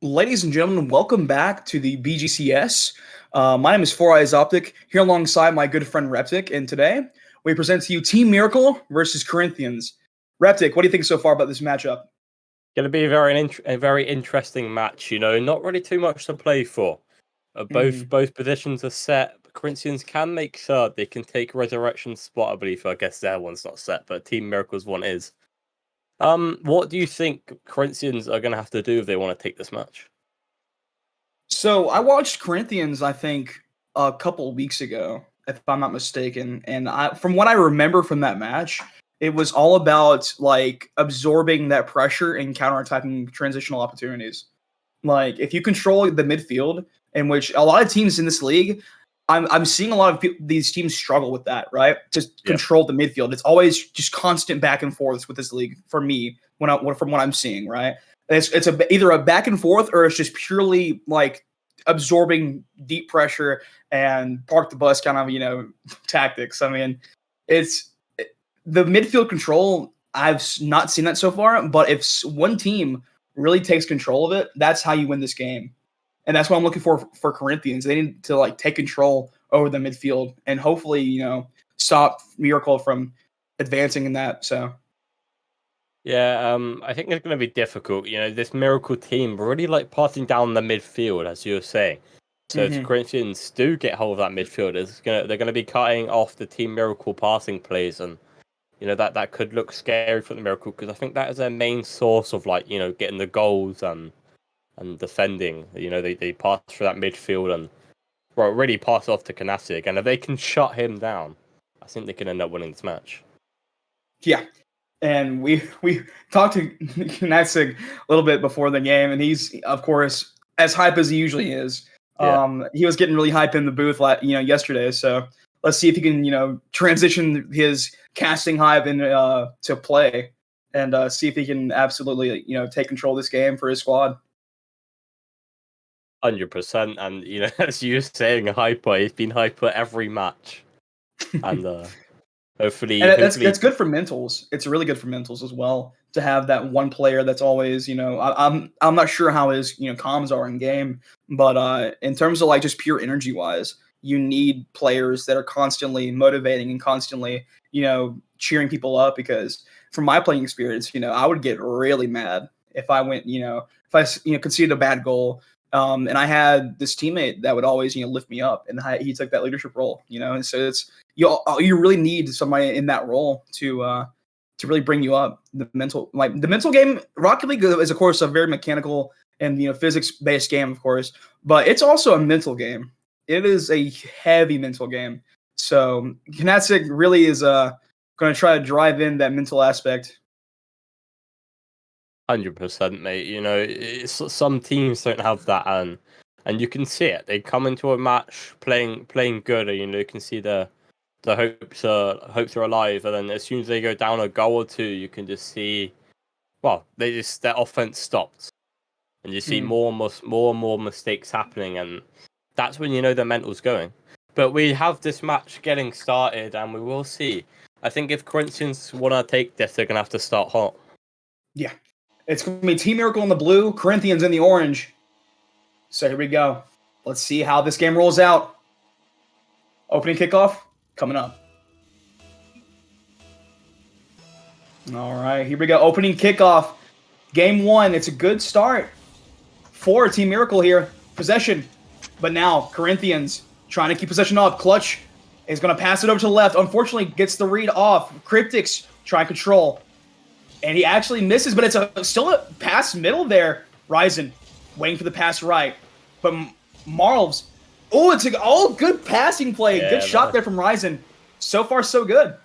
Ladies and gentlemen, welcome back to the BGCS. My name is Four Eyes Optic, here alongside my good friend Reptic, and today we present to you Team Miracle versus Corinthians. Reptic, what do you think so far about this matchup? Going to be a very interesting match. Not really too much to play for. Both positions are set. Corinthians can make third. They can take Resurrection's spot, I believe. I guess their one's not set, but Team Miracle's one is. What do you think Corinthians are going to have to do if they want to take this match? So I watched Corinthians, I think, a couple weeks ago, if I'm not mistaken, and from what I remember from that match, it was all about like absorbing that pressure and counterattacking transitional opportunities. Like if you control the midfield, in which a lot of teams in this league, I'm seeing a lot of these teams struggle with that, right? Just control the midfield. It's always just constant back and forth with this league for me from what I'm seeing, right? It's either a back and forth or it's just purely like absorbing deep pressure and park the bus kind of tactics. I mean, the midfield control. I've not seen that so far, but if one team really takes control of it, that's how you win this game. And that's what I'm looking for Corinthians. They need to like take control over the midfield and hopefully, stop Miracle from advancing in that. So Yeah, I think it's going to be difficult. This Miracle team really like passing down the midfield, as you were saying. So if Corinthians do get hold of that midfield, they're going to be cutting off the Team Miracle passing plays, and that could look scary for the Miracle because I think that is their main source of getting the goals and defending. They pass through that midfield and really pass off to Kanasik, and if they can shut him down, I think they can end up winning this match. Yeah. And we talked to Kanasik a little bit before the game, and he's of course as hype as he usually is. Yeah. He was getting really hype in the booth yesterday, so let's see if he can transition his casting hype into to play and see if he can absolutely take control of this game for his squad. 100%, and as you were saying, hyper. He's been hyper every match, and hopefully, that's good for mentals. It's really good for mentals as well to have that one player that's always I'm not sure how his comms are in game, but in terms of like just pure energy wise, you need players that are constantly motivating and constantly cheering people up, because from my playing experience, I would get really mad if I went if I conceded a bad goal. And I had this teammate that would always, lift me up, and he took that leadership role, and so it's you really need somebody in that role to really bring you up. The mental game. Rocket League is of course a very mechanical and physics based game, of course, but it's also a mental game. It is a heavy mental game. So Kanasik really is going to try to drive in that mental aspect. 100%, mate. Some teams don't have that, and you can see it. They come into a match playing good, and you can see the hopes are alive, and then as soon as they go down a goal or two, you can just see, their offense stopped, and you see more and more mistakes happening, and that's when the mental's going. But we have this match getting started, and we will see. I think if Corinthians want to take this, they're gonna have to start hot. Yeah. It's going to be Team Miracle in the blue, Corinthians in the orange. So here we go. Let's see how this game rolls out. Opening kickoff coming up. All right, here we go. Opening kickoff. Game one. It's a good start for Team Miracle here. Possession. But now Corinthians trying to keep possession up. Clutch is going to pass it over to the left. Unfortunately, gets the read off. Cryptics trying control. And he actually misses, but it's still a pass middle there. Ryzen waiting for the pass right. But Marls, it's a good passing play. Yeah, good shot there from Ryzen. So far, so good.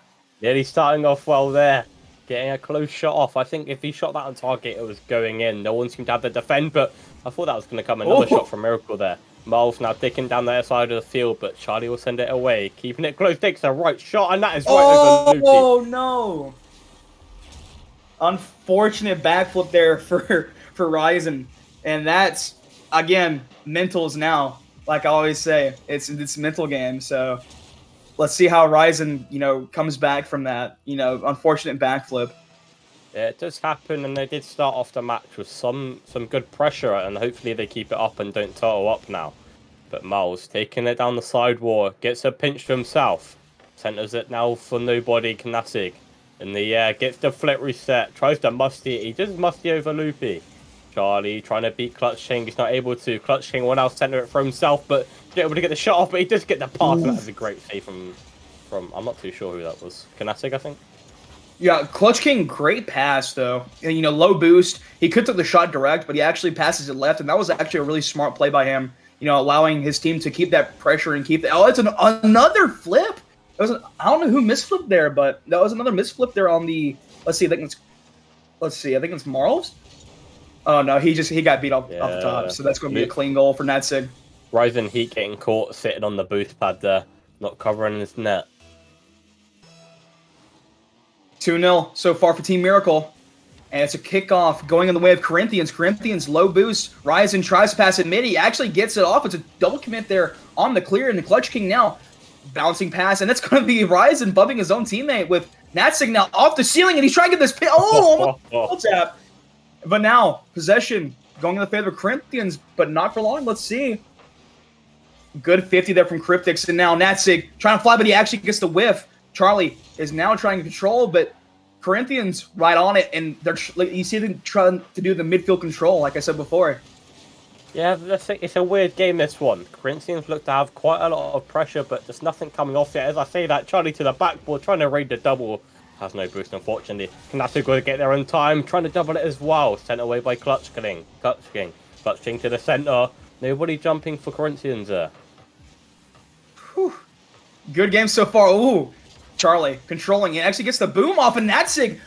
Yeah, he's starting off well there. Getting a close shot off. I think if he shot that on target, it was going in. No one seemed to have the defend, but I thought that was going to come. Another shot from Miracle there. Marls now digging down the other side of the field, but Charlie will send it away. Keeping it close, takes a right shot, and that is right over Lucy. Oh, no. Unfortunate backflip there for Ryzen, and that's again mentals now. Like I always say, it's mental game. So let's see how Ryzen comes back from that unfortunate backflip. Yeah, it does happen, and they did start off the match with some good pressure, and hopefully they keep it up and don't turtle up now. But Miles taking it down the side wall, gets a pinch to himself, centers it now for nobody. Knassig in the air, gets the flip reset, tries to musty. He does musty over Loopy. Charlie trying to beat Clutch King, he's not able to. Clutch King will now center it for himself, but he's not able to get the shot off. But he does get the pass. That is a great save from I'm not too sure who that was. Knassig, I think. Yeah, Clutch King, great pass, though. And, you know, low boost. He could take the shot direct, but he actually passes it left, and that was actually a really smart play by him, you know, allowing his team to keep that pressure and keep the... Oh, it's another flip? It was I don't know who misflipped there, but that was another misflip there on the... Let's see, I think it's Marls? Oh, no, he got beat off the top, so that's going to be a clean goal for Natsig. Ryzen Heat getting caught sitting on the boost pad there, not covering his net. 2-0 so far for Team Miracle. And it's a kickoff going in the way of Corinthians. Corinthians, low boost. Ryzen tries to pass it mid. He actually gets it off. It's a double commit there on the clear. And the Clutch King now bouncing pass. And it's going to be Ryzen bumping his own teammate with Natsig now off the ceiling. And he's trying to get this pin. Oh, almost tap. But now, possession going in the favor of Corinthians, but not for long. Let's see. Good 50 there from Cryptix. And now Natsig trying to fly, but he actually gets the whiff. Charlie is now trying to control, but Corinthians right on it, and you see them trying to do the midfield control, like I said before. Yeah, it's a weird game, this one. Corinthians look to have quite a lot of pressure, but there's nothing coming off yet. As I say that, Charlie to the backboard, trying to raid the double. Has no boost, unfortunately. Knassig going to get there in time, trying to double it as well. Sent away by Clutch King. Clutch King to the centre. Nobody jumping for Corinthians there. Whew. Good game so far. Ooh. Charlie controlling it, actually gets the boom off, and Natsig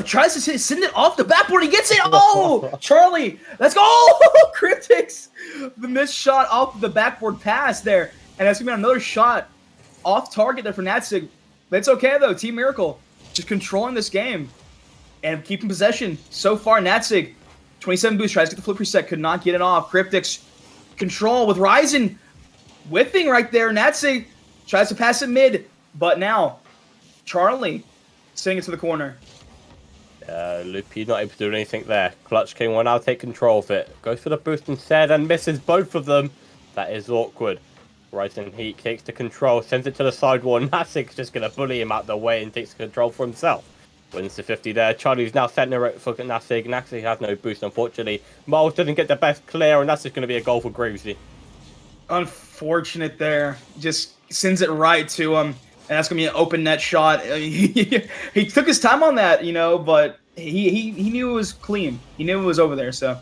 tries to send it off the backboard. He gets it. Oh, Charlie, let's go. Oh, Cryptix, the missed shot off the backboard pass there, and that's gonna be another shot off target there for Natsig. But it's okay though. Team Miracle just controlling this game and keeping possession so far. Natsig, 27 boost, tries to get the flip reset, could not get it off. Cryptix control with Ryzen whipping right there. Natsig tries to pass it mid, but now Charlie sending it to the corner. Loopy not able to do anything there. Clutch King will now take control of it. Goes for the boost instead and misses both of them. That is awkward. Ryzen Heat takes the control, sends it to the side wall. Nassig's just going to bully him out the way and takes control for himself. Wins the 50 there. Charlie's now setting it for Nassig. Nassig has no boost, unfortunately. Miles doesn't get the best clear, and that's just going to be a goal for Groovesy. Unfortunate there. Just sends it right to him. And that's going to be an open net shot. He took his time on that, you know, but he knew it was clean. He knew it was over there, so.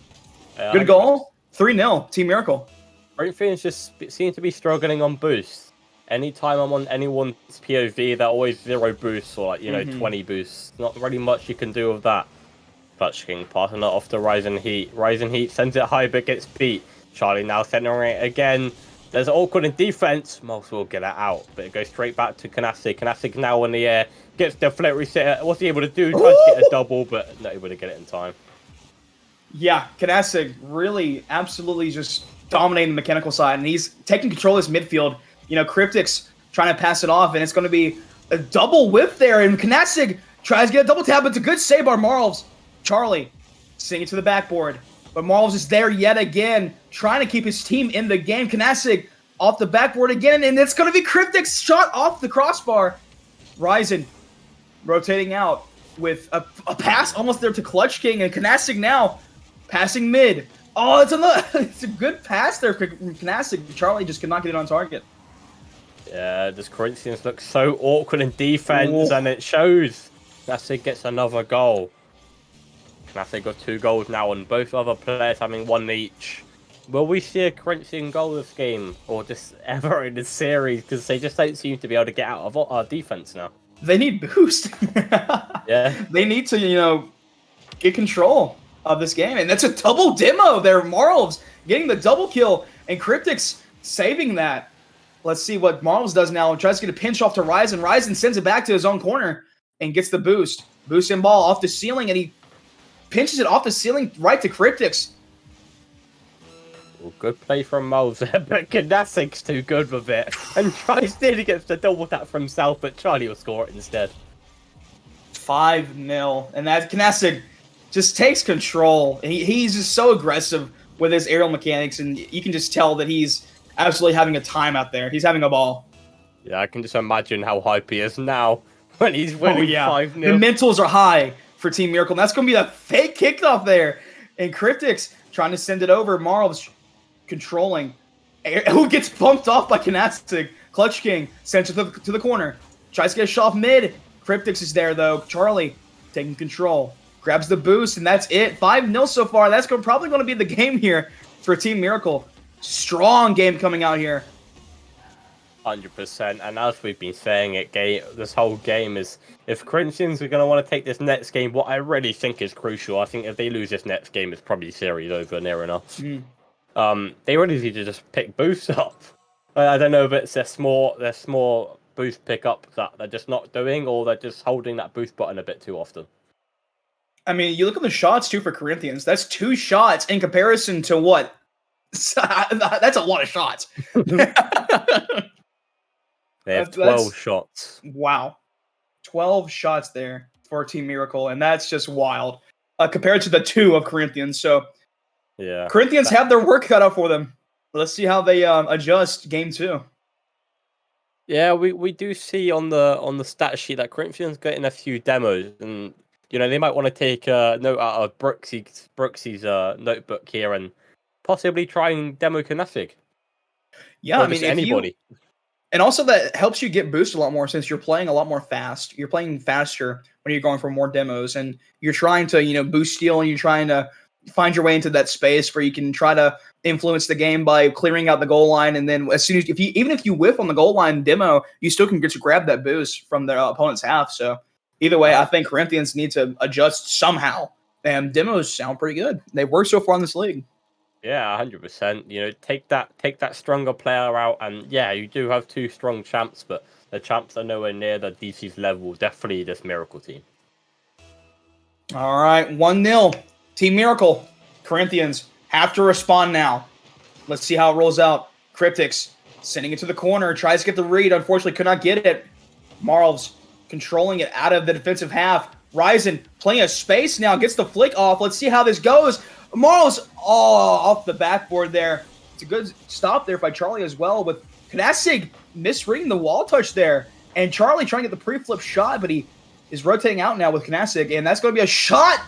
Good goal. 3-0, Team Miracle. Corinthians just seem to be struggling on boosts. Anytime I'm on anyone's POV, they're always 0 boosts or, like, you know, 20 boosts. Not really much you can do with that. Clutch King passing it off to Ryzen Heat. Ryzen Heat sends it high but gets beat. Charlie now centering it again. There's awkward in defense. Moss will get it out, but it goes straight back to Knassig. Knassig now in the air, gets the flip reset. What's he able to do? Tries to get a double, but not able to get it in time. Yeah, Knassig really absolutely just dominating the mechanical side, and he's taking control of his midfield. You know, Cryptix trying to pass it off, and it's going to be a double whip there, and Knassig tries to get a double tap, but it's a good save by Marls. Charlie sending it to the backboard. But Marls is there yet again, trying to keep his team in the game. Knassig off the backboard again, and it's going to be Cryptix shot off the crossbar. Ryzen rotating out with a pass almost there to Clutch King, and Knassig now passing mid. Oh, it's a good pass there for Knassig. Charlie just could not get it on target. Yeah, this Corinthians looks so awkward in defense, and it shows. Knassig gets another goal. Knassig got 2 goals now, and both other players having 1 each. Will we see a Corinthian goal this game, or just ever in this series? Because they just don't seem to be able to get out of our defense now. They need boost. Yeah. They need to, you know, get control of this game. And that's a double demo there. Marls getting the double kill, and Cryptix saving that. Let's see what Marls does now. Tries to get a pinch off to Ryzen. Ryzen sends it back to his own corner and gets the boost. Boost and ball off the ceiling, and he pinches it off the ceiling right to Cryptix. Well, good play from Miles there, but Knassig's too good with it. And tries nearly gets the double tap for himself, but Charlie will score it instead. 5-0. And that Kanasik just takes control. He's just so aggressive with his aerial mechanics, and you can just tell that he's absolutely having a time out there. He's having a ball. Yeah, I can just imagine how hype he is now when he's winning 5-0. The mentals are high for Team Miracle. And that's going to be a fake kickoff there. And Cryptics trying to send it over. Marv's controlling. Who gets bumped off by Kanasik. Clutch King sends it to the corner. Tries to get a shot off mid. Cryptics is there, though. Charlie taking control. Grabs the boost, and that's it. 5-0 so far. That's probably going to be the game here for Team Miracle. Strong game coming out here. 100%. And as we've been saying, this whole game is, if Corinthians are going to want to take this next game, what I really think is crucial, I think if they lose this next game, it's probably series over near enough. They really need to just pick boosts up. I don't know if it's their small boost pickup that they're just not doing, or they're just holding that boost button a bit too often. I mean, you look at the shots, too, for Corinthians. That's 2 shots in comparison to what? That's a lot of shots. They have 12 shots. Wow. 12 shots there for Team Miracle, and that's just wild compared to the 2 of Corinthians. So, yeah, Corinthians have their work cut out for them. Let's see how they adjust game 2. Yeah, we do see on the stat sheet that Corinthians getting a few demos, and they might want to take a note out of Brooksies' notebook here and possibly try and demo Kanasik. Yeah, I mean, anybody. And also that helps you get boosted a lot more since you're playing a lot more fast. You're playing faster when you're going for more demos, and you're trying to, boost steal, and you're trying to find your way into that space where you can try to influence the game by clearing out the goal line. And then as soon as, even if you whiff on the goal line demo, you still can get to grab that boost from their opponent's half. So either way, I think Corinthians need to adjust somehow. And demos sound pretty good. They've worked so far in this league. Yeah, 100%. Take that stronger player out, and yeah, you do have 2 strong champs, but the champs are nowhere near the DC's level. Definitely this Miracle team. All right, 1-0. Team Miracle. Corinthians have to respond now. Let's see how it rolls out. Cryptics sending it to the corner, tries to get the read. Unfortunately, could not get it. Marv's controlling it out of the defensive half. Ryzen playing a space now, gets the flick off. Let's see how this goes. Marv's off the backboard there. It's a good stop there by Charlie as well, with Kanasik misreading the wall touch there. And Charlie trying to get the pre-flip shot, but he is rotating out now with Kanasik, and that's going to be a shot.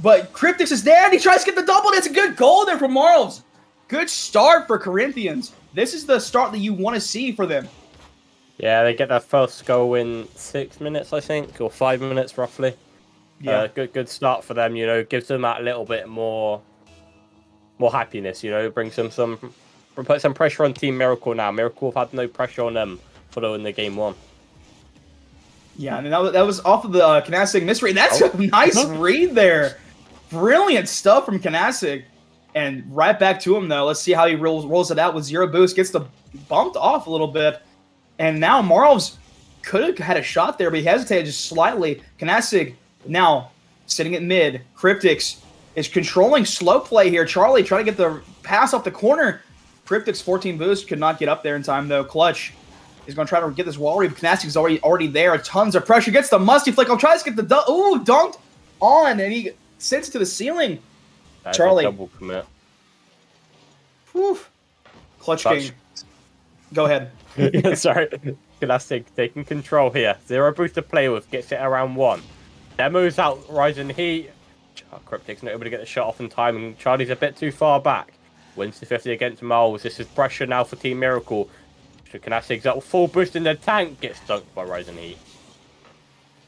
But Cryptics is there, and he tries to get the double. That's a good goal there from Marv's. Good start for Corinthians. This is the start that you want to see for them. Yeah, they get their first goal in 6 minutes, I think, or 5 minutes roughly. Yeah, good start for them. Gives them that little bit more happiness. Brings them put some pressure on Team Miracle now. Miracle have had no pressure on them following the game 1. Yeah, and that was off of the Kanasik misread. That's a nice read there. Brilliant stuff from Kanasik. And right back to him, though. Let's see how he rolls it out with 0 boost. Gets the bumped off a little bit. And now Marv's could have had a shot there, but he hesitated just slightly. Kanasik now sitting at mid. Cryptics is controlling slow play here. Charlie trying to get the pass off the corner. Cryptics 14 boost. Could not get up there in time, though. Clutch is going to try to get this wall read. Kanasik is already there. Tons of pressure. Gets the musty flick. I'll try to get the dunked on, and he sends it to the ceiling. That's Charlie. A double commit. Whew. Clutch King. Go ahead. Sorry. Kanasik taking control here. 0 boost to play with. Gets it around 1. Demos out Rising Heat. Cryptic's not able to get the shot off in time, and Charlie's a bit too far back. Wins the 50 against Miles. This is pressure now for Team Miracle. Kanasik's up full boost in the tank. Gets dunked by Rising Heat.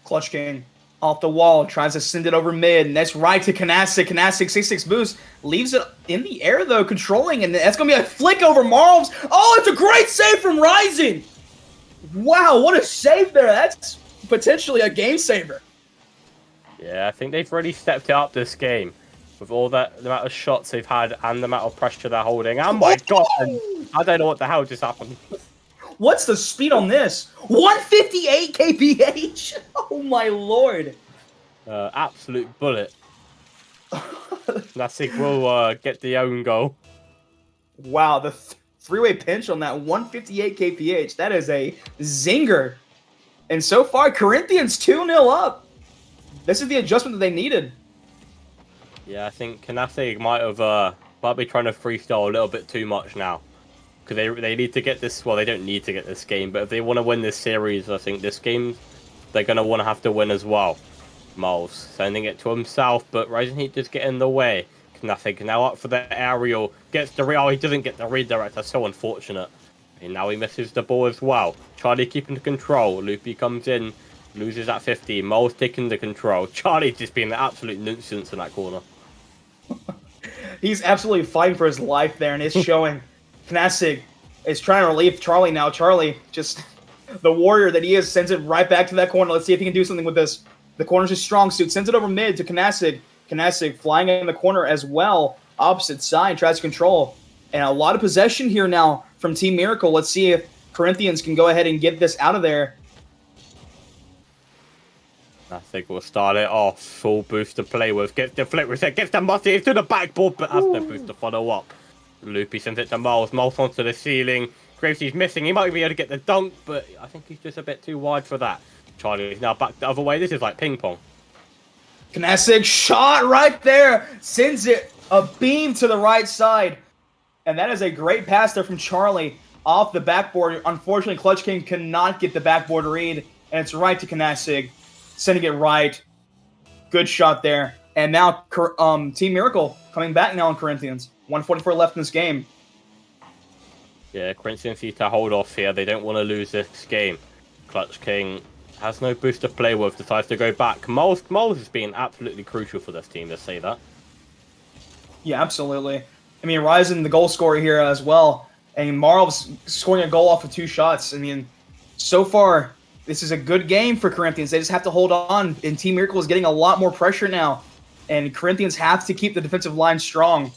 Clutch King off the wall. Tries to send it over mid. And that's right to Kanasik. Kanasik 6-6 boost. Leaves it in the air, though, controlling. And that's going to be a flick over Marv's. Oh, it's a great save from Rising. Wow, what a save there. That's potentially a game saver. Yeah, I think they've really stepped it up this game with all the amount of shots they've had and the amount of pressure they're holding. Oh my god! I don't know what the hell just happened. What's the speed on this? 158 kph. Oh my lord! Absolute bullet. Nasik will get the own goal. Wow, the three-way pinch on that 158 kph. That is a zinger. And so far, Corinthians 2-0 up. this is the adjustment that they needed. Yeah, I think Canasig might be trying to freestyle a little bit too much now. Because they need to get this, well, they don't need to get this game, but if they want to win this series, I think this game, they're going to want to have to win as well. Miles sending it to himself, but Rising Heat just get in the way. Nothing. Now up for the aerial. Gets the oh, he doesn't get the redirect. That's so unfortunate. And now he misses the ball as well. Charlie keeping the control. Loopy comes in, loses at 50. Miles taking the control. Charlie just being an absolute nuisance in that corner. He's absolutely fighting for his life there, and it's showing. Canasig is trying to relieve Charlie now. Charlie, just the warrior that he is, sends it right back to that corner. Let's see if he can do something with this. The corner's his strong suit. Sends it over mid to Canasig. Canasig flying in the corner as well. Opposite side, tries to control. And a lot of possession here now from Team Miracle. Let's see if Corinthians can go ahead and get this out of there. I think we'll start it off. Full boost to play with. Gets the flip reset. Gets the musty to the backboard, but has no boost to follow up. Loopy sends it to Miles. Miles onto the ceiling. Gravesey's missing. He might be able to get the dunk, but I think he's just a bit too wide for that. Charlie is now back the other way. This is like ping pong. Canasig shot right there. Sends it a beam to the right side. And that is a great pass there from Charlie off the backboard. Unfortunately, Clutch King cannot get the backboard read. And it's right to Canasig. Sending it right. Good shot there. And now Team Miracle coming back now on Corinthians. 1:44 left in this game. Yeah, Corinthians need to hold off here. They don't want to lose this game. Clutch King has no boost to play with. Decides to go back. Miles has been absolutely crucial for this team, let's say that. Yeah, absolutely. I mean, Ryzen, the goal scorer here as well. And Marv's scoring a goal off of 2 shots. I mean, so far, this is a good game for Corinthians. They just have to hold on. And Team Miracle is getting a lot more pressure now. And Corinthians have to keep the defensive line strong.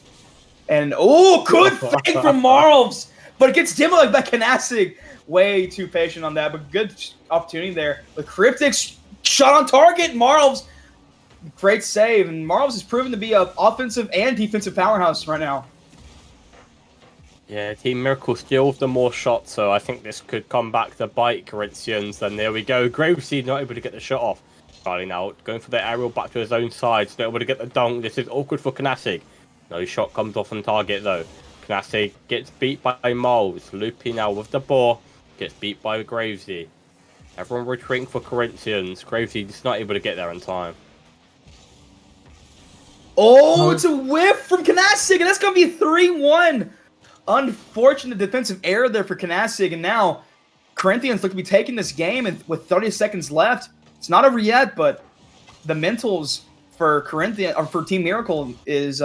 And, oh, good fake from Marv's. But it gets demoed by Canasig. Way too patient on that. But good opportunity there. The Cryptic shot on target. Marv's great save. And Marv's has proven to be an offensive and defensive powerhouse right now. Yeah, Team Miracle still with the more shots, so I think this could come back to bite Corinthians. Then there we go. Gravesey not able to get the shot off. Charlie now going for the aerial back to his own side. Not able to get the dunk. This is awkward for Canasig. No shot comes off on target though. Canasig gets beat by Miles. Loopy now with the ball. Gets beat by Gravesey. Everyone retreating for Corinthians. Gravesey just not able to get there in time. Oh, it's a whiff from Canasig, and that's going to be 3-1. Unfortunate defensive error there for Canasig, and now Corinthians look to be taking this game and with 30 seconds left. It's not over yet, but the mentals for Corinthians or for Team Miracle is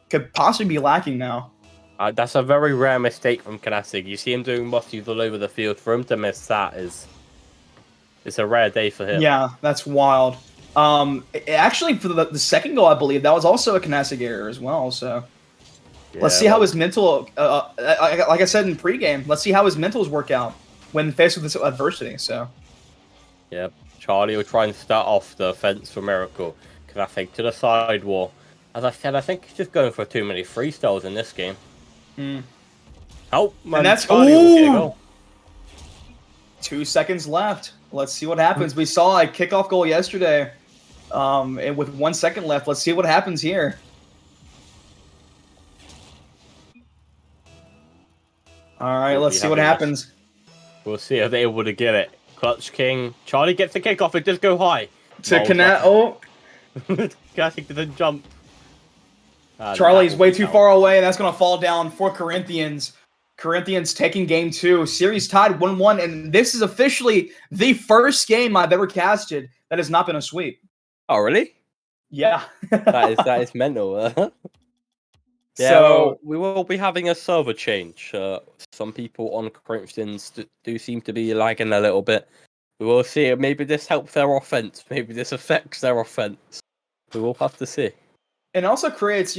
could possibly be lacking now. That's a very rare mistake from Canasig. You see him doing musties all over the field. For him to miss that it's a rare day for him. Yeah, that's wild. Actually, for the second goal, I believe that was also a Canasig error as well. So yeah, let's see how his mental, like I said in pregame, let's see how his mentals work out when faced with this adversity. So yeah, Charlie will try and start off the offense for Miracle. Canasig to the side wall. As I said, I think he's just going for too many freestyles in this game. Oh, and that's Charlie will get a goal. 2 seconds left. Let's see what happens. We saw a kickoff goal yesterday, and with 1 second left, let's see what happens here. All right, let's see what happens. We'll see if they're able to get it. Clutch King. Charlie gets the kickoff. It does go high. To connect. Oh. Classic doesn't jump. Charlie's way too far away, and that's going to fall down for Corinthians. Corinthians taking game 2. Series tied 1-1, and this is officially the first game I've ever casted that has not been a sweep. Oh, really? Yeah. that is mental. Yeah, so well, we will be having a server change. Some people on Corinthians do seem to be lagging a little bit. We will see. Maybe this helps their offense. Maybe this affects their offense. We will have to see. It also creates,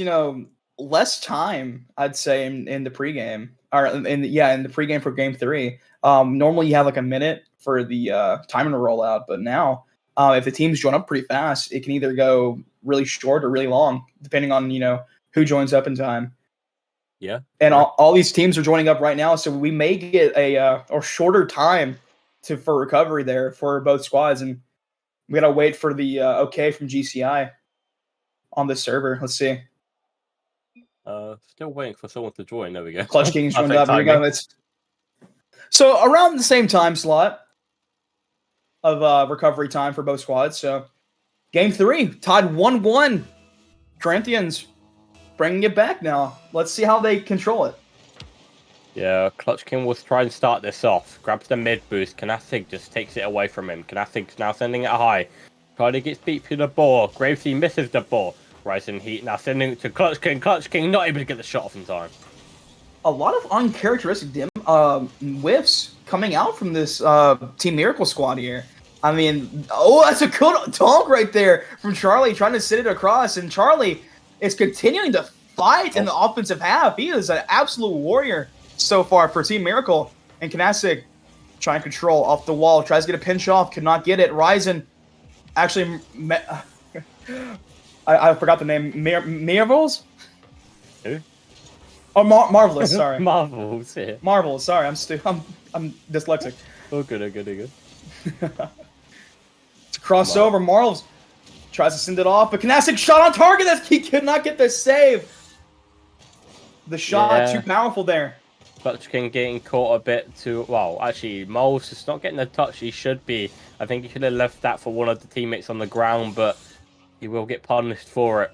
less time, I'd say, in the pregame. Or in the pregame for game 3. Normally you have like a minute for the timer to roll out, but now if the teams join up pretty fast, it can either go really short or really long, depending on who joins up in time. Yeah. And all these teams are joining up right now, so we may get a shorter time for recovery there for both squads. And We gotta wait for the okay from GCI on the server. Let's see. Still waiting for someone to join. There we go. Clutch King's joined Perfect up. Here we go. timing. So around the same time slot of recovery time for both squads. So game 3, tied 1-1. Corinthians bringing it back now. Let's see how they control it. Yeah, Clutch King will try and start this off. Grabs the mid boost. Knathig just takes it away from him. Knathig's now sending it high. Charlie gets beat through the ball. Gravesy misses the ball. Rising Heat now sending it to Clutch King. Clutch King not able to get the shot off in time. A lot of uncharacteristic whiffs coming out from this Team Miracle squad here. I mean, oh, that's a good donk right there from Charlie trying to sit it across. And Charlie is continuing to fight in the offensive half. He is an absolute warrior so far for Team Miracle. And Knathig trying to control off the wall. Tries to get a pinch off. Could not get it. Ryzen actually... I forgot the name. Marvels? Who? Oh, Marvelous, sorry. Marvels, yeah. Marvelous, sorry. I'm dyslexic. Oh, good. It's a crossover. Marvels tries to send it off, but Knathig shot on target. He could not get the save. The shot too powerful there. Clutch King getting caught a bit too... Well, actually, Moles is not getting the touch he should be. I think he should have left that for one of the teammates on the ground, but he will get punished for it.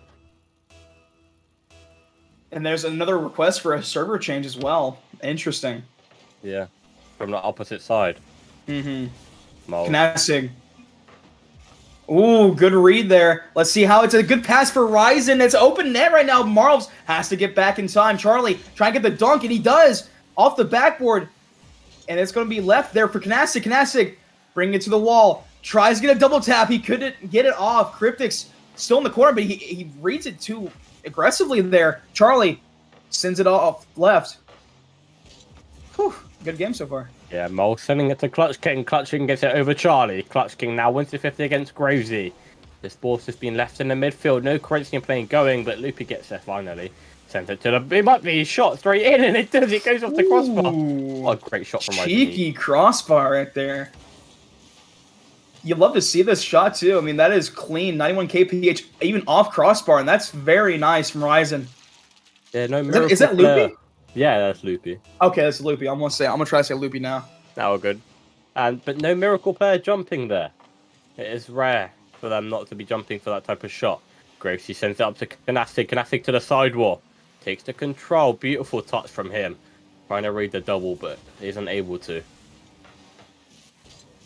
And there's another request for a server change as well. Interesting. Yeah, from the opposite side. Mm-hmm. Moles. Knathig. Ooh, good read there. Let's see how it's a good pass for Ryzen. It's open net right now. Marvels has to get back in time. Charlie trying to get the dunk, and he does. Off the backboard. And it's going to be left there for Knathig. Knathig bringing it to the wall. Tries to get a double tap. He couldn't get it off. Cryptic's still in the corner, but he reads it too aggressively there. Charlie sends it off left. Whew, good game so far. Yeah, Mole sending it to Clutch King. Clutch King gets it over Charlie. Clutch King now wins the 50 against Gravesy. This ball's just been left in the midfield. No Corinthian playing going, but Loopy gets there finally. Sent it to the... It might be shot straight in, and it does. It goes off the crossbar. What a great shot from Ryzen. Cheeky crossbar right there. You love to see this shot, too. I mean, that is clean. 91 kph, even off crossbar, and that's very nice from Ryzen. Yeah, no is that Loopy? Yeah, that's Loopy. Okay, that's Loopy. I'm gonna try to say Loopy now. Now we're good. But no miracle player jumping there. It is rare for them not to be jumping for that type of shot. Gravesy sends it up to Knathig. Knathig to the sidewall. Takes the control. Beautiful touch from him. Trying to read the double, but isn't able to.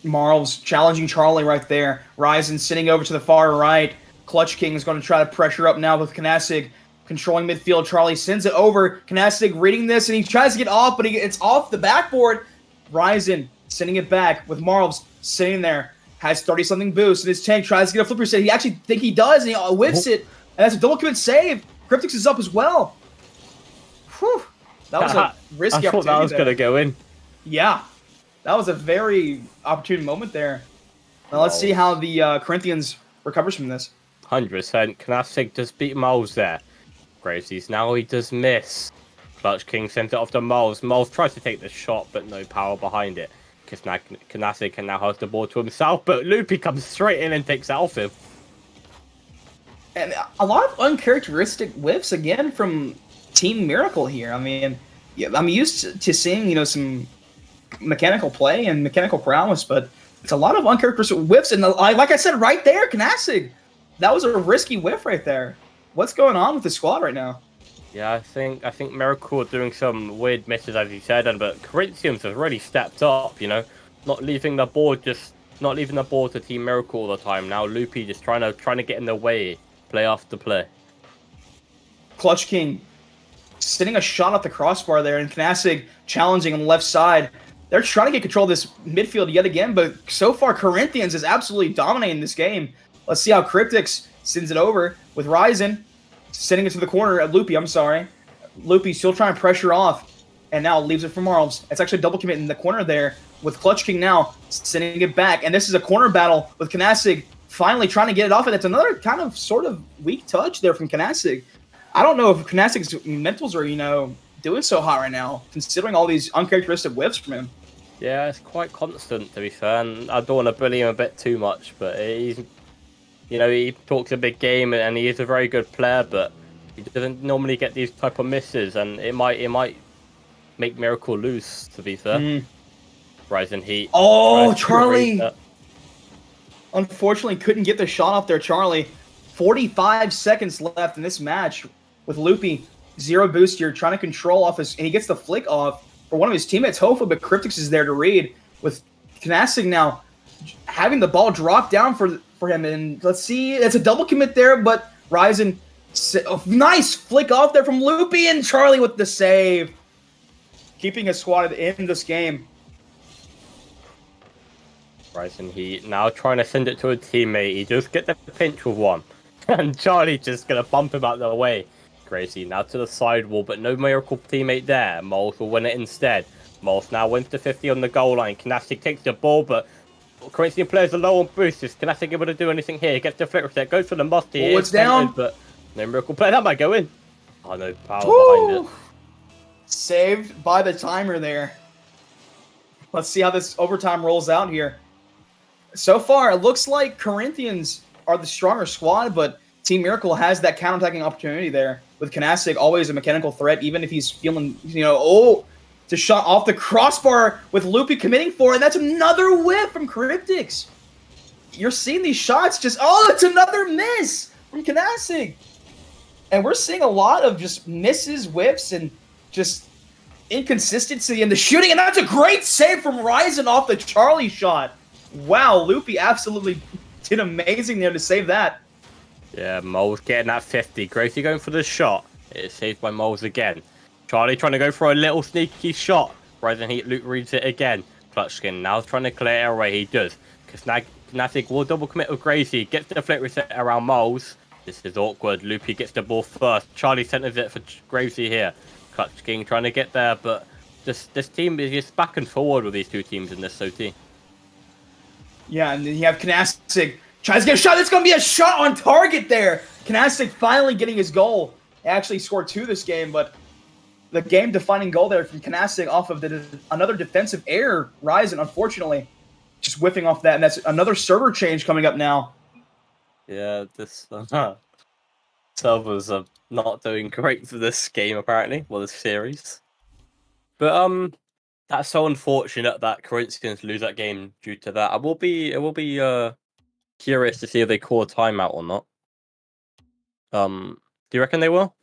Marvels challenging Charlie right there. Ryzen sitting over to the far right. Clutch King is going to try to pressure up now with Knathig controlling midfield. Charlie sends it over. Knathig reading this, and he tries to get off, but it's off the backboard. Ryzen sending it back with Marvels sitting there. Has 30-something boost in his tank. Tries to get a flipper set. He actually think he does, and he whiffs it. And that's a double commit save. Cryptix is up as well. Whew. That was a risky opportunity. I thought that was going to go in. Yeah. That was a very opportune moment there. Now let's see how the Corinthians recovers from this. 100%. Knathig just beat Moles there. Gravesy's now he does miss. Clutch King sent it off to Moles. Moles tries to take the shot, but no power behind it. Knathig can now host the ball to himself, but Loopy comes straight in and takes that off him. And a lot of uncharacteristic whiffs again from Team Miracle here. I mean, yeah, I'm used to seeing, some mechanical play and mechanical prowess, but it's a lot of uncharacteristic whiffs. And like I said, right there, Knathig, that was a risky whiff right there. What's going on with the squad right now? Yeah, I think Miracle are doing some weird misses, as you said, but Corinthians has really stepped up. Not leaving the board to Team Miracle all the time. Now Loopy just trying to get in the way, play after play. Clutch King sitting a shot off the crossbar there, and Knathig challenging on the left side. They're trying to get control of this midfield yet again, but so far Corinthians is absolutely dominating this game. Let's see how Cryptix sends it over with Ryzen. Sending it to the corner at Loopy, I'm sorry. Loopy still trying to pressure off, and now leaves it for Marvels. It's actually a double commit in the corner there with Clutch King now sending it back. And this is a corner battle with Knathig finally trying to get it off. And it's another kind of sort of weak touch there from Knathig. I don't know if Knathig's mentals are, doing so hot right now, considering all these uncharacteristic whiffs from him. Yeah, it's quite constant to be fair, and I don't want to bully him a bit too much, but he talks a big game and he is a very good player, but he doesn't normally get these type of misses, and it might make Miracle lose. To be fair, Rising Heat. Oh, Tries to erase Charlie! that. Unfortunately, couldn't get the shot off there, Charlie. 45 seconds left in this match with Loopy. 0 boost here, trying to control off his... And he gets the flick off for one of his teammates, hopefully, but Cryptix is there to read. With Canastic now having the ball drop down for him. And let's see, it's a double commit there, but Ryzen... nice flick off there from Loopy, and Charlie with the save. Keeping his squad in this game. Rising Heat now trying to send it to a teammate. He just get the pinch with one. And Charlie just going to bump him out of the way. Crazy. Now to the sidewall, but no Miracle teammate there. Moles will win it instead. Moles now wins to 50 on the goal line. Canastic takes the ball, but Corinthian players are low on boosts. Is Canastic able to do anything here? He gets the flick reset, goes for the must here. Oh, it's down. But no Miracle player. That might go in. Oh, no power behind it. Saved by the timer there. Let's see how this overtime rolls out here. So far, it looks like Corinthians are the stronger squad, but Team Miracle has that counterattacking opportunity there. With Canastic always a mechanical threat, even if he's feeling, to shot off the crossbar with Loopy committing for it. And that's another whip from Cryptix. You're seeing these shots it's another miss from Canastic. And we're seeing a lot of just misses, whips, and just inconsistency in the shooting. And that's a great save from Ryzen off the Charlie shot. Wow, Loopy absolutely did amazing there to save that. Yeah, Moles getting that 50. Gracie going for the shot. It is saved by Moles again. Charlie trying to go for a little sneaky shot. Rising Heat Luke reads it again. Clutchkin now trying to clear it away. He does. Canastic will double commit with Gracie. Gets the flip reset around Moles. This is awkward. Loopy gets the ball first. Charlie centers it for Gracie here. Clutch King trying to get there, but this team is just back and forward with these two teams in this OT. Yeah, and then you have Canastic tries to get a shot. It's going to be a shot on target there. Canastic finally getting his goal. He actually scored 2 this game, but the game-defining goal there from Canastic off of another defensive error. Ryzen, unfortunately, just whiffing off that, and that's another server change coming up now. Yeah, this servers are not doing great for this game, apparently. Well, this series. But, that's so unfortunate that Corinthians lose that game due to that. I will be curious to see if they call a timeout or not. Do you reckon they will?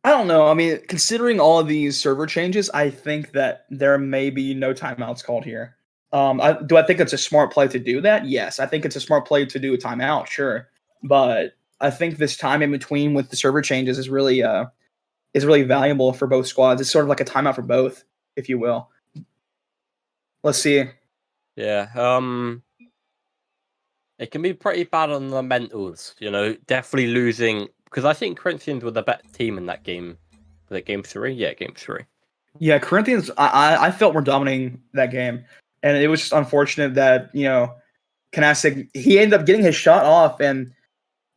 I don't know. I mean, considering all of these server changes, I think that there may be no timeouts called here. Do I think it's a smart play to do that? Yes, I think it's a smart play to do a timeout, sure. But I think this time in between with the server changes is really valuable for both squads. It's sort of like a timeout for both, if you will. Let's see. Yeah. It can be pretty bad on the mentals, definitely losing, because I think Corinthians were the better team in that game. Was it game 3? Yeah, game 3. Yeah, Corinthians, I felt were dominating that game. And it was just unfortunate that, Canastic, he ended up getting his shot off,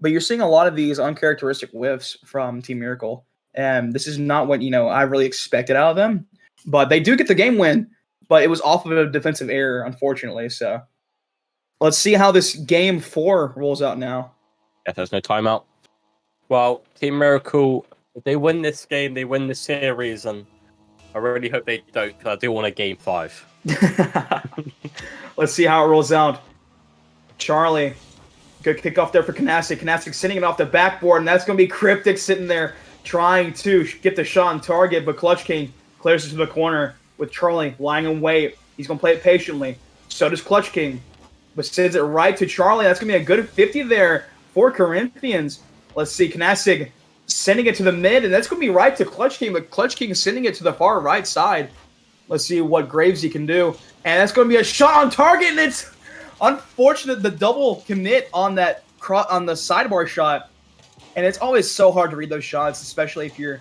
but you're seeing a lot of these uncharacteristic whiffs from Team Miracle. And this is not what, I really expected out of them. But they do get the game win, but it was off of a defensive error, unfortunately. So let's see how this game 4 rolls out now. Yeah, there's no timeout. Well, Team Miracle, if they win this game, they win the series, and I really hope they don't, because I do want a game 5. Let's see how it rolls out. Charlie, good kickoff there for Canastic. Canastic sending it off the backboard, and that's going to be Cryptix sitting there trying to get the shot on target, but Clutch King clears it to the corner with Charlie lying in wait. He's going to play it patiently. So does Clutch King, but sends it right to Charlie. That's going to be a good 50 there for Corinthians. Let's see, Canastic sending it to the mid, and that's going to be right to Clutch King, but Clutch King is sending it to the far right side. Let's see what Gravesy can do. And that's going to be a shot on target, and it's unfortunate the double commit on that on the sidebar shot. And it's always so hard to read those shots, especially if you're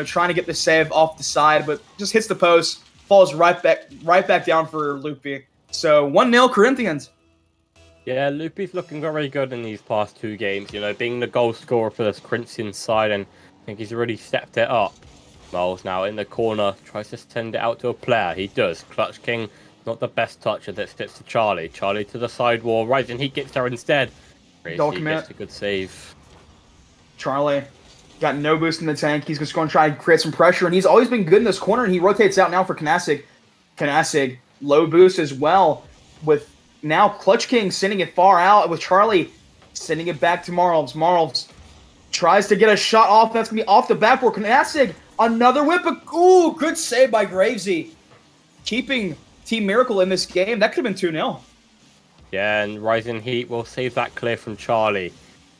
trying to get the save off the side, but just hits the post, falls right back down for Loopy. So 1-0 Corinthians. Yeah, Loopy's looking very good in these past 2 games, being the goal scorer for this Corinthians side, and I think he's really stepped it up. Miles now in the corner, tries to send it out to a player. He does. Clutch King Not the best touch as it sticks to Charlie. Charlie to the side wall. Rising Heat gets there instead. Crazy gets a good save. Charlie got no boost in the tank. He's just going to try and create some pressure, and he's always been good in this corner, and he rotates out now for Knasig. Knasig, low boost as well, with now Clutch King sending it far out, with Charlie sending it back to Marls. Marls tries to get a shot off. That's going to be off the backboard. Knasig, another whip. Ooh, good save by Gravesy. Keeping Team Miracle in this game. That could have been 2-0. Yeah, and Rising Heat will save that clear from Charlie.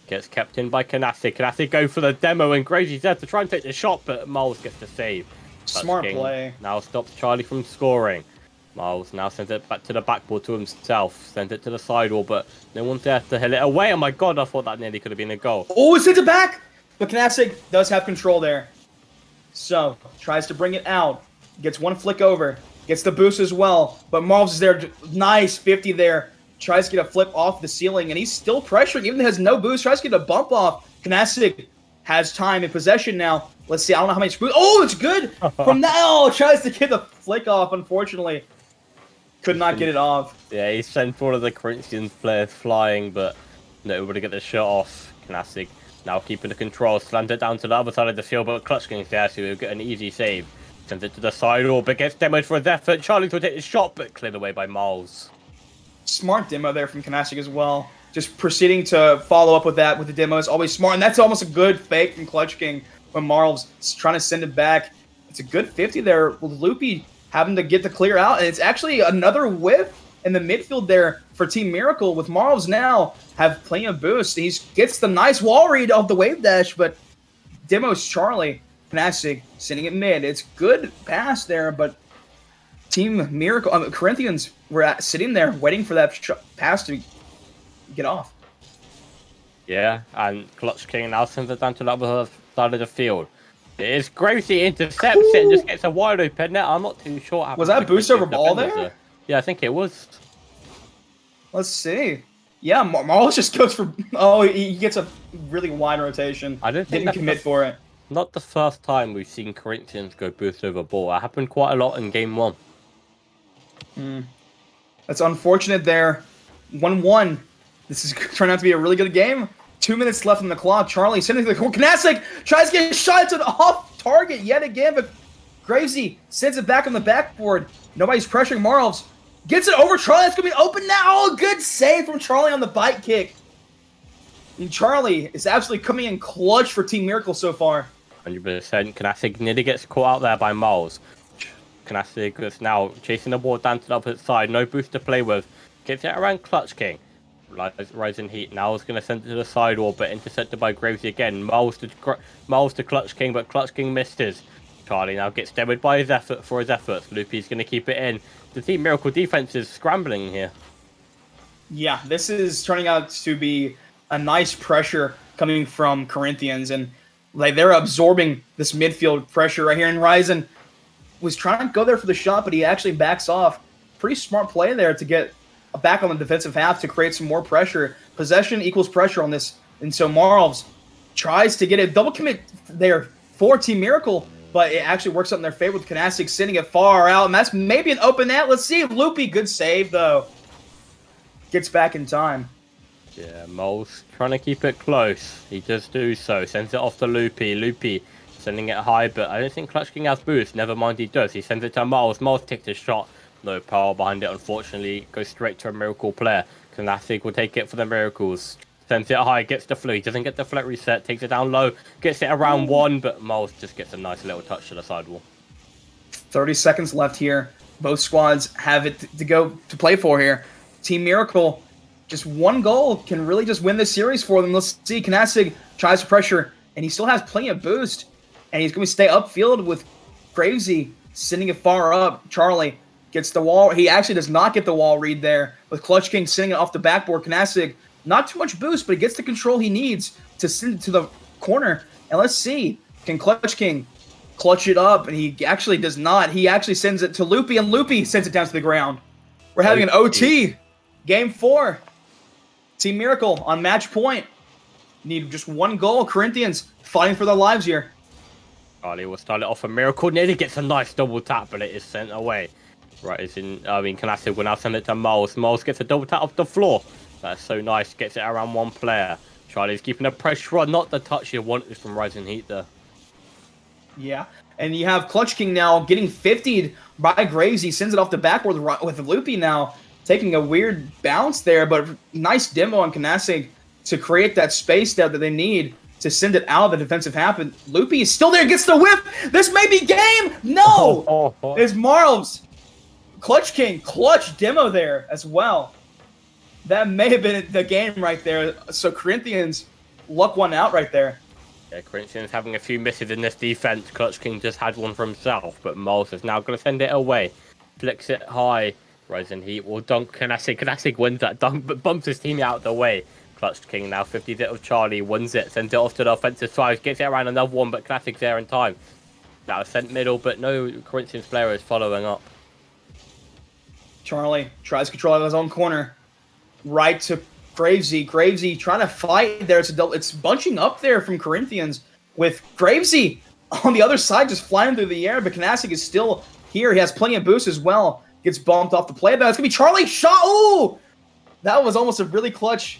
Gets kept in by Knasig. Knasig go for the demo, and Gravy's there to try and take the shot, but Miles gets the save. Smart play. Now stops Charlie from scoring. Miles now sends it back to the backboard to himself. Sends it to the sidewall, but no one's there to hit it away. Oh my god, I thought that nearly could have been a goal. Oh, he sends it back! But Knasig does have control there. So, tries to bring it out. Gets one flick over. Gets the boost as well. But Marv's is there. Nice 50 there. Tries to get a flip off the ceiling, and he's still pressuring, even though he has no boost. Tries to get a bump off. Knasig has time in possession now. Let's see. I don't know how many boosts. Oh, it's good from now. Oh, tries to get the flick off. Unfortunately, could not get it off. Yeah, he sent one of the Corinthians players flying, but no able to get the shot off. Knasig now keeping the control. Slams it down to the other side of the field, but Clutch King's there, so he'll get an easy save. Sends it to the side, but gets demoed for his effort. Charlie will take the shot, but cleared away by Miles. Smart demo there from Knasig as well. Just proceeding to follow up with that with the demo is always smart. And that's almost a good fake from Clutch King when Marl's trying to send it back. It's a good 50 there with Loopy having to get the clear out. And it's actually another whip in the midfield there for Team Miracle, with Marl's now have plenty of boost. He gets the nice wall read off the wave dash, but demos Charlie. Knasig sending it mid. It's good pass there, but Team Miracle, Corinthians were sitting there waiting for that pass to get off. Yeah, and Clutch King now sends it down to the other side of the field. It is Gravesy intercepts it and just gets a wide open net. I'm not too sure. Was that a boost over ball there? Yeah, I think it was. Let's see. Yeah, Marl just goes for... Oh, he gets a really wide rotation. I didn't commit for it. Not the first time we've seen Corinthians go boost over ball. It happened quite a lot in Game 1. That's unfortunate there. 1-1. This is turning out to be a really good game. 2 minutes left on the clock. Charlie sending to the corner. Knasig tries to get a shot to the off target yet again, but Gravesy sends it back on the backboard. Nobody's pressuring Marls. Gets it over Charlie. It's going to be open now. Oh, good save from Charlie on the bite kick. And Charlie is absolutely coming in clutch for Team Miracle so far. 100%. Knasig nearly gets caught out there by Miles. Knasig is now chasing the ball down to the opposite side. No boost to play with. Gets it around Clutch King. Rising Heat now is going to send it to the sidewall, but intercepted by Gravesy again. Miles to Clutch King, but Clutch King misses. Charlie now gets demoed by his efforts. Loopy's going to keep it in. The Team Miracle defense is scrambling here. Yeah, this is turning out to be a nice pressure coming from Corinthians, and like they're absorbing this midfield pressure right here. And Ryzen was trying to go there for the shot, but he actually backs off. Pretty smart play there to get back on the defensive half to create some more pressure. Possession equals pressure on this, and so Marls tries to get a double commit there for Team Miracle, but it actually works out in their favor with Knasig sending it far out, and that's maybe an open net. Let's see. Loopy, good save though. Gets back in time. Yeah, Moles trying to keep it close. He does do so. Sends it off to Loopy. Loopy sending it high, but I don't think Clutch King has boost. Never mind, he does. He sends it to Miles. Miles takes a shot. No power behind it, unfortunately. Goes straight to a Miracle player. Knasig will take it for the Miracles. Sends it high, gets the flu. He doesn't get the flat reset. Takes it down low. Gets it around one, but Miles just gets a nice little touch to the sidewall. 30 seconds left here. Both squads have it to play for here. Team Miracle, just one goal can really just win this series for them. Let's see. Knasig tries to pressure, and he still has plenty of boost. And he's going to stay upfield with Gravesy sending it far up. Charlie gets the wall. He actually does not get the wall read there, with Clutch King sending it off the backboard. Knasig, not too much boost, but he gets the control he needs to send it to the corner. And let's see. Can Clutch King clutch it up? And he actually does not. He actually sends it to Loopy, and Loopy sends it down to the ground. We're having an OT. Game 4. Team Miracle on match point. Need just one goal. Corinthians fighting for their lives here. Charlie will start it off a Miracle. Nearly gets a nice double tap, but it is sent away. Right, Canasta will now send it to Miles. Miles gets a double tap off the floor. That's so nice. Gets it around one player. Charlie's keeping the pressure on, not the touch you wanted from Rising Heat there. Yeah, and you have Clutch King now getting 50'd by Graves. He sends it off the backboard with Loopy now taking a weird bounce there, but nice demo on Canasta to create that space there that they need to send it out of the defensive half. And Loopy is still there, gets the whip. This may be game. No, it's Marls. Clutch King, clutch demo there as well. That may have been the game right there. So Corinthians luck one out right there. Yeah, Corinthians having a few misses in this defense. Clutch King just had one for himself, but Miles is now going to send it away. Flicks it high. Rising Heat will dunk Canasta. Canasta wins that dunk, but bumps his team out of the way. Clutch King now 50s it of Charlie, wins it, sends it off to the offensive side, gets it around another one, but Canastic's there in time. Now sent middle, but no Corinthians player is following up. Charlie tries to control his own corner. Right to Gravesy. Gravesy trying to fight there. It's bunching up there from Corinthians with Gravesy on the other side just flying through the air, but Canasta is still here. He has plenty of boost as well. Gets bumped off the play, but it's going to be Charlie shot. Ooh! That was almost a really clutch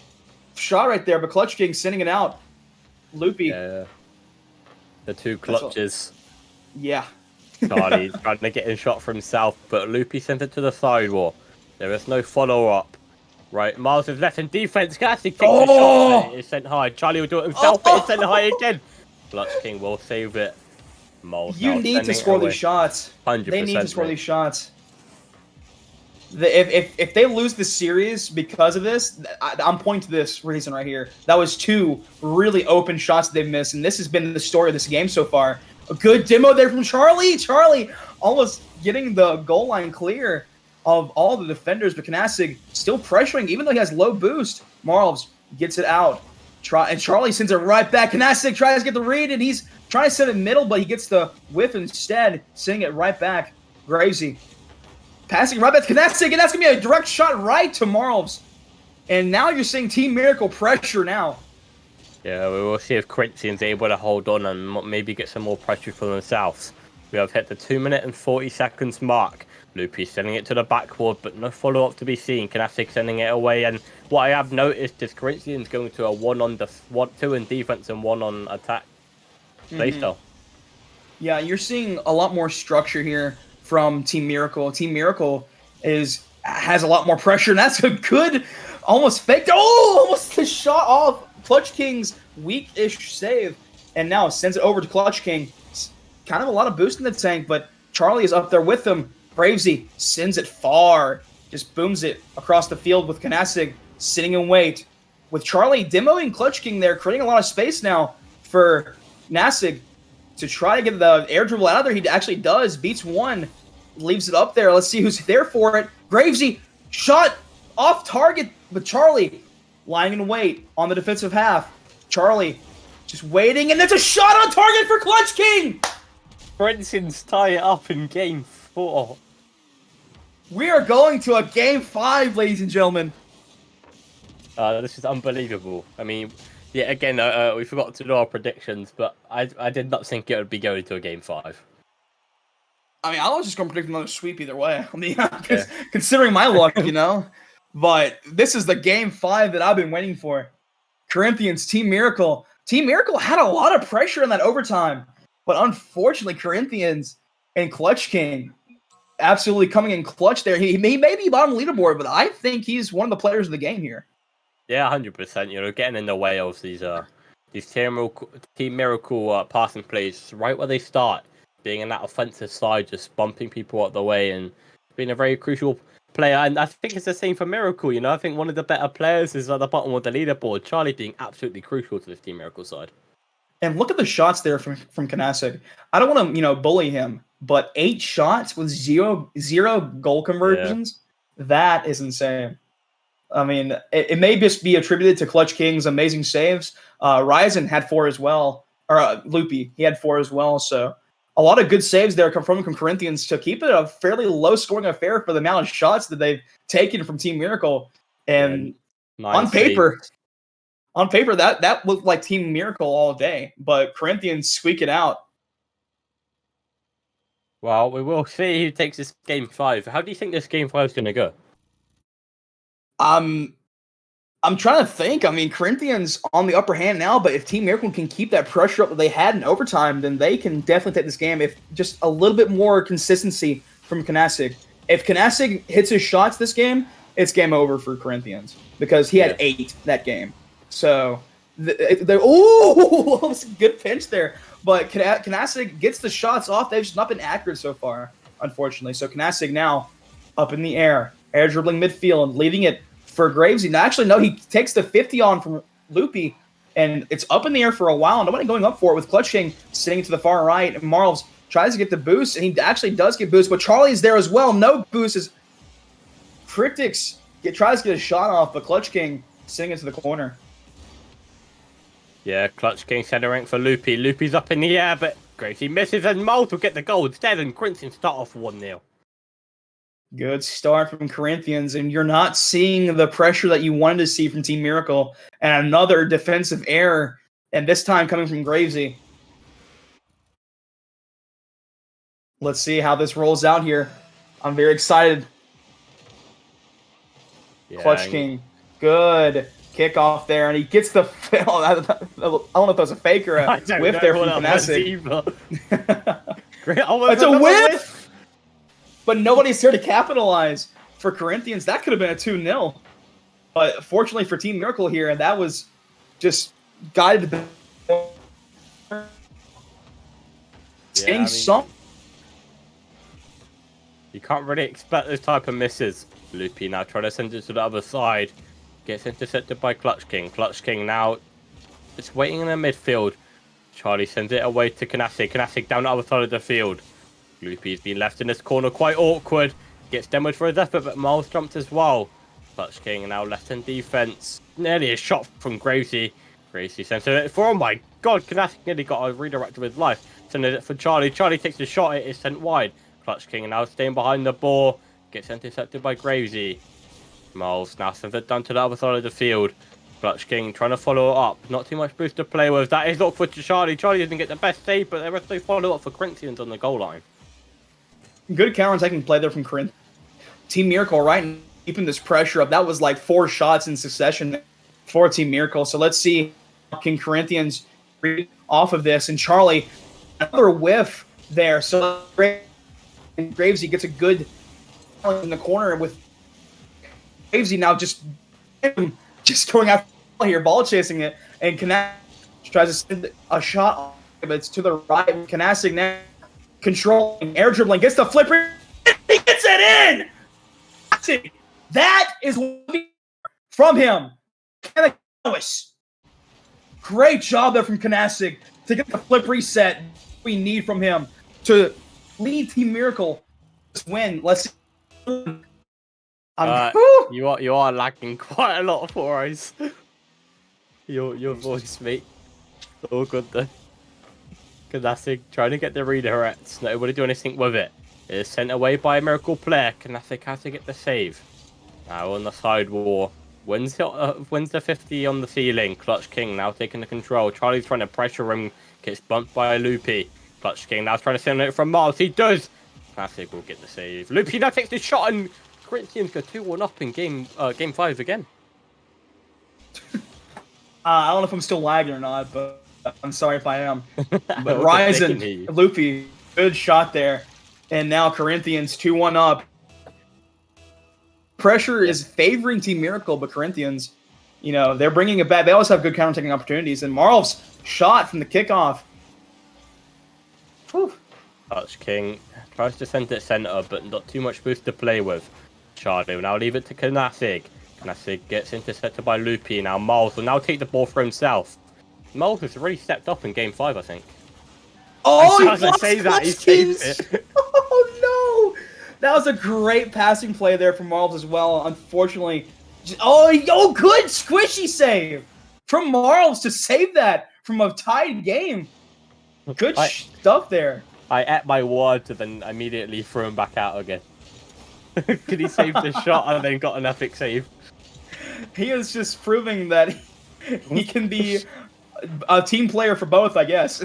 shot right there, but Clutch King sending it out. Loopy. Yeah. The two clutches. Yeah. Charlie trying to get a shot for himself, but Loopy sent it to the sidewalk. There is no follow-up. Right, Miles is left in defense. Canasta kicks the shot, but it's sent high. Charlie will do it himself, but it's sent high again. Clutch King will save it. Miles you need to score these shots. 100%. They need to score these shots. If they lose the series because of this, I'm pointing to this reason right here. That was two really open shots they've missed, and this has been the story of this game so far. A good demo there from Charlie. Charlie almost getting the goal line clear of all the defenders, but Canasta still pressuring, even though he has low boost. Marls gets it out. And Charlie sends it right back. Canasta tries to get the read, and he's trying to send it middle, but he gets the whiff instead, sending it right back. Gravesy passing right back to Canasta, and that's going to be a direct shot right to Marls. And now you're seeing Team Miracle pressure now. Yeah, we will see if Corinthians able to hold on and maybe get some more pressure for themselves. We have hit the 2 minute and 40 seconds mark. Loopy sending it to the backboard, but no follow-up to be seen. Canasta sending it away, and what I have noticed is Corinthians going to a 2 in defense and 1 on attack playstyle. Yeah, you're seeing a lot more structure here from Team Miracle. Team Miracle has a lot more pressure, and that's a good, almost faked. Oh, almost the shot off Clutch King's weak-ish save, and now sends it over to Clutch King. Kind of a lot of boost in the tank, but Charlie is up there with him. Bravesy sends it far, just booms it across the field with Canasta sitting in wait. With Charlie demoing Clutch King there, creating a lot of space now for Nasig to try to get the air dribble out of there. He actually does, beats one, leaves it up there. Let's see who's there for it. Gravesy shot off target, but Charlie lying in wait on the defensive half. Charlie just waiting, and it's a shot on target for Clutch King! Corinthians tie it up in game 4. We are going to a game 5, ladies and gentlemen. This is unbelievable. I mean, yeah, again, we forgot to do our predictions, but I did not think it would be going to a game 5. I mean, I was just going to predict another sweep either way. I mean, considering my luck, you know. But this is the game 5 that I've been waiting for. Corinthians, Team Miracle. Team Miracle had a lot of pressure in that overtime. But unfortunately, Corinthians and Clutch King absolutely coming in clutch there. He may be bottom leaderboard, but I think he's one of the players of the game here. Yeah, 100%. You know, getting in the way of these Team Miracle passing plays right where they start, being in that offensive side, just bumping people out the way and being a very crucial player. And I think it's the same for Miracle. You know, I think one of the better players is at the bottom of the leaderboard. Charlie being absolutely crucial to this Team Miracle side. And look at the shots there from Canasta. I don't want to, bully him, but 8 shots with zero goal conversions. Yeah. That is insane. I mean, it may just be attributed to Clutch King's amazing saves. Ryzen had 4 as well, or Loopy, he had 4 as well. So a lot of good saves there come from Corinthians to keep it a fairly low-scoring affair for the amount of shots that they've taken from Team Miracle. And on paper, that looked like Team Miracle all day, but Corinthians squeak it out. Well, we will see who takes this game 5. How do you think this game 5 is going to go? I'm trying to think. I mean, Corinthians on the upper hand now, but if Team Miracle can keep that pressure up that they had in overtime, then they can definitely take this game. If just a little bit more consistency from Kanasig. If Kanasig hits his shots this game, it's game over for Corinthians because he had 8 that game. So, oh, that was a good pinch there. But Kanasig gets the shots off. They've just not been accurate so far, unfortunately. So Kanasig now up in the air dribbling midfield, leaving it for Gravesy. Now, actually, no, he takes the 50 on from Loopy, and it's up in the air for a while. Nobody going up for it with Clutch King sitting to the far right. And Marls tries to get the boost, and he actually does get boost, but Charlie's there as well. No boost as Cryptics tries to get a shot off, but Clutch King sitting into the corner. Yeah, Clutch King center rank for Loopy. Loopy's up in the air, but Gravesy misses, and Marls will get the goal instead, and Corinthians start off 1-0. Good start from Corinthians, and you're not seeing the pressure that you wanted to see from Team Miracle. And another defensive error, and this time coming from Gravesy. Let's see how this rolls out here. I'm very excited. Yeah, Clutch King, good kickoff there, and he gets the. I don't know if that was a fake or a whiff there from Kanasig. It's a whiff! But nobody's here to capitalize for Corinthians. That could have been a 2-0. But fortunately for Team Miracle here, and that was just guided to some. You can't really expect those type of misses. Loopy now trying to send it to the other side. Gets intercepted by Clutch King. Clutch King now just waiting in the midfield. Charlie sends it away to Kanasig. Kanasig down the other side of the field. Loopy's been left in this corner quite awkward. Gets demoed for his effort, but Miles jumped as well. Clutch King now left in defense. Nearly a shot from Gravesy. Gravesy sends it for, oh my god, Kanasig nearly got a redirect of his life. Sending it for Charlie. Charlie takes the shot, it is sent wide. Clutch King now staying behind the ball. Gets intercepted by Gravesy. Miles now sends it down to the other side of the field. Clutch King trying to follow it up. Not too much boost to play with. That is awkward to Charlie. Charlie doesn't get the best save, but the rest they follow up for Corinthians on the goal line. Good counter-attacking play there from Corinthians. Team Miracle, right, keeping this pressure up. That was like 4 shots in succession for Team Miracle. So let's see, can Corinthians read off of this? And Charlie, another whiff there. So Gravesy gets a good in the corner with Gravesy now just going after here, ball chasing it, and Kanasig tries to send a shot, but it's to the right. Kanasig now controlling, air dribbling, gets the flipper, he gets it in! That is from him. Great job there from Kanasig to get the flip reset we need from him to lead Team Miracle this win. Let's see. You are lagging quite a lot for us. Your voice, mate. All good though. Kanasig trying to get the redirects. Nobody do anything with it. It is sent away by a Miracle player. Kanasig has to get the save. Now on the side war. Wins the 50 on the ceiling. Clutch King now taking the control. Charlie's trying to pressure him. Gets bumped by a Loopy. Clutch King now trying to send it from Miles. He does. Kanasig will get the save. Loopy now takes the shot, and Corinthians go 2-1 up in game 5 again. I don't know if I'm still lagging or not, but I'm sorry if I am. But Ryzen, Loopy, good shot there. And now Corinthians 2-1 up. Pressure is favoring Team Miracle, but Corinthians, they're bringing it back. They always have good counter-attacking opportunities. And Marl's shot from the kickoff. Whew. Clutch King tries to send it center, but not too much boost to play with. Charlie will now leave it to Kanasig. Kanasig gets intercepted by Loopy. Now Miles will now take the ball for himself. Miles has really stepped up in game 5, I think. Oh, he saved it. Oh, no. That was a great passing play there from Marls as well. Unfortunately, good squishy save from Marls to save that from a tied game. Good stuff there. I ate my words and then immediately threw him back out again. Could he save the shot and then got an epic save? He is just proving that he can be a team player for both, I guess.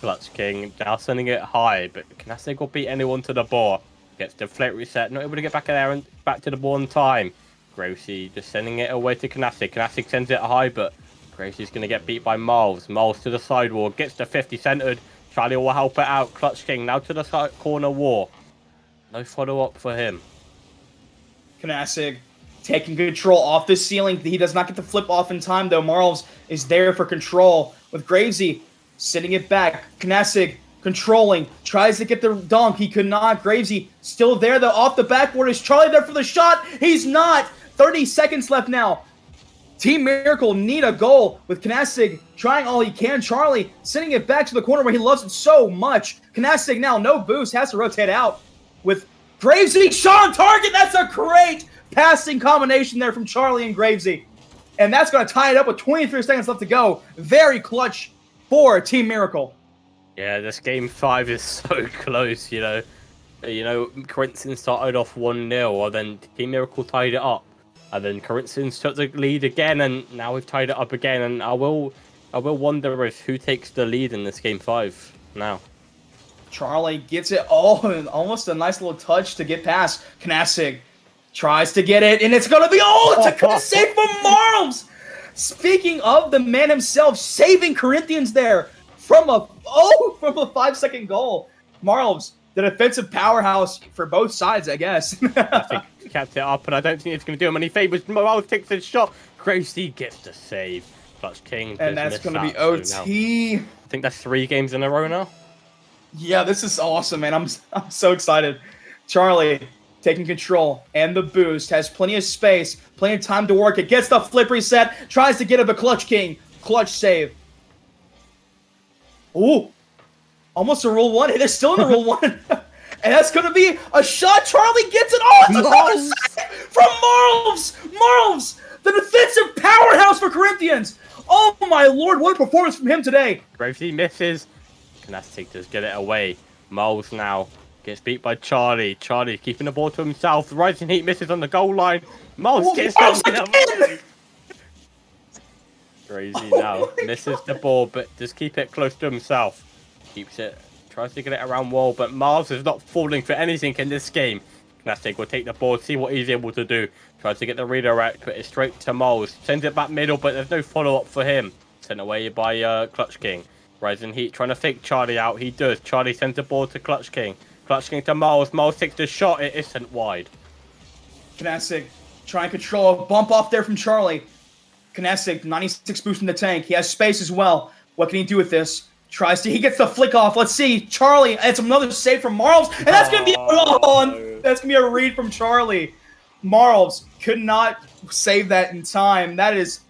Clutch King now sending it high, but Kanasig will beat anyone to the ball. Gets the flip reset, not able to get back there and back to the ball in time. Gracie just sending it away to Kanasig. Kanasig sends it high, but Gracie's going to get beat by Miles. Miles to the side wall, gets the 50 centered. Charlie will help it out. Clutch King now to the side corner wall. No follow-up for him. Kanasig taking control off the ceiling. He does not get the flip off in time, though. Marls is there for control with Gravesy sitting it back. Kanasig controlling, tries to get the dunk. He could not. Gravesy still there, though, off the backboard. Is Charlie there for the shot? He's not. 30 seconds left now. Team Miracle need a goal with Kanasig trying all he can. Charlie sending it back to the corner where he loves it so much. Kanasig now, no boost, has to rotate out with Gravesy. Shot on target. That's a great passing combination there from Charlie and Gravesy. And that's going to tie it up with 23 seconds left to go. Very clutch for Team Miracle. Yeah, this game 5 is so close, you know. Corinthians started off 1-0, then Team Miracle tied it up. And then Corinthians took the lead again, and now we've tied it up again. And I will wonder if who takes the lead in this game 5 now. Charlie gets it all, and almost a nice little touch to get past. Kanasig tries to get it, and it's going to be it's a save from Marls. Speaking of the man himself, saving Corinthians there from a 5-second goal. Marls, the defensive powerhouse for both sides, I guess. I think he kept it up, and I don't think it's going to do him any favors. Marls takes the shot. Gracie gets the save. Clutch King. And that's going to be OT. I think that's 3 games in a row now. Yeah, this is awesome, man. I'm so excited. Charlie taking control and the boost, has plenty of space, plenty of time to work it, gets the flip reset, tries to get it, but Clutch King, clutch save. Ooh, almost a rule 1. They're still in the rule 1. And that's going to be a shot. Charlie gets it. Oh, it's another save from Marls. Marls, the defensive powerhouse for Corinthians. Oh, my Lord, what a performance from him today. Gravesy misses. Kanasig does get it away. Miles now gets beat by Charlie. Charlie keeping the ball to himself. Rising Heat misses on the goal line. Miles gets it. Crazy now. Misses the ball, but just keep it close to himself. Keeps it. Tries to get it around wall, but Miles is not falling for anything in this game. Kanasig will take the ball, see what he's able to do. Tries to get the redirect, but it's straight to Miles. Sends it back middle, but there's no follow-up for him. Sent away by Clutch King. Rising Heat trying to fake Charlie out. He does. Charlie sends the ball to Clutch King. Clutch King to Miles. Miles takes the shot. It isn't wide. Kanasig trying to control a bump off there from Charlie. Kanasig, 96 boost in the tank. He has space as well. What can he do with this? He gets the flick off. Let's see. Charlie, it's another save from Marls. And that's going to be that's going to be a read from Charlie. Marls could not save that in time. That is,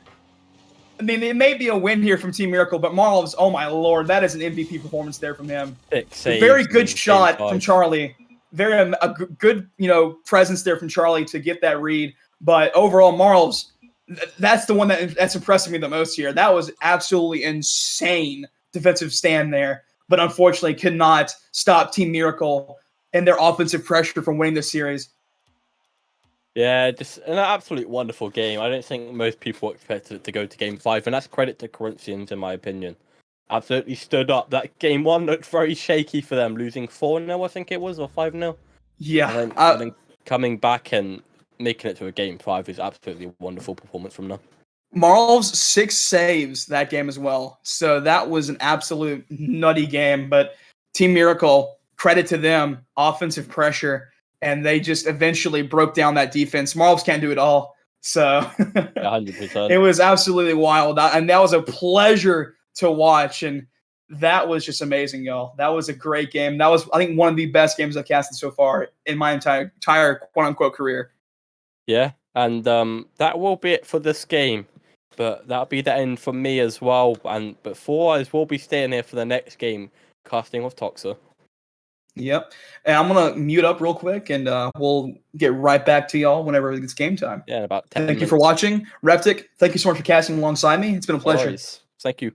I mean, it may be a win here from Team Miracle, but Marls, oh my Lord, that is an MVP performance there from him. Very good shot from Charlie. Very a good, presence there from Charlie to get that read. But overall, Marls, that's the one that's impressing me the most here. That was absolutely insane defensive stand there, but unfortunately could not stop Team Miracle and their offensive pressure from winning the series. Yeah, just an absolute wonderful game. I don't think most people expected it to go to game 5, and that's credit to Corinthians, in my opinion. Absolutely stood up. That game 1 looked very shaky for them, losing 4-0, I think it was, or 5-0. Yeah. And then coming back and making it to a game 5 is absolutely a wonderful performance from them. Marls 6 saves that game as well. So that was an absolute nutty game. But Team Miracle, credit to them, offensive pressure, and they just eventually broke down that defense. Marls can't do it all. So 100%. It was absolutely wild. And that was a pleasure to watch. And that was just amazing, y'all. That was a great game. That was, I think, one of the best games I've casted so far in my entire quote-unquote career. Yeah, and that will be it for this game. But that'll be the end for me as well. But 4 as we'll be staying here for the next game, casting with Toxa. Yep. And I'm going to mute up real quick, and we'll get right back to y'all whenever it's game time. Yeah, in about 10 minutes. Thank you for watching. Reptic, thank you so much for casting alongside me. It's been a pleasure. Thank you.